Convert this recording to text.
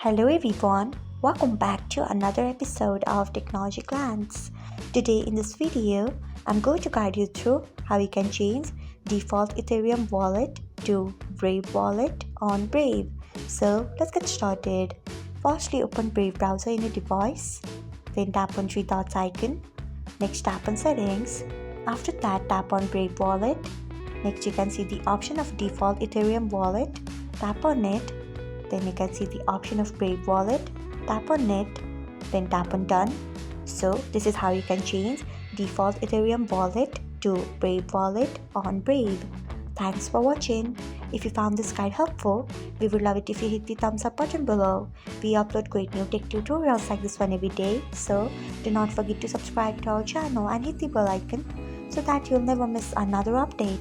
Hello everyone, welcome back to another episode of Technologyglance. Today in this video, I'm going to guide you through how you can change default Ethereum wallet to Brave wallet on Brave. So let's get started. Firstly, open Brave browser in your device, then tap on three dots icon. Next tap on settings. After that, tap on Brave wallet. Next you can see the option of default Ethereum wallet. Tap on it. Then you can see the option of Brave wallet. Tap on it, then tap on done. So this is how you can change default Ethereum wallet to Brave wallet on Brave. Thanks for watching. If you found this guide helpful, we would love it if you hit the thumbs up button below. We upload great new tech tutorials like this one every day, so do not forget to subscribe to our channel and hit the bell icon so that you'll never miss another update.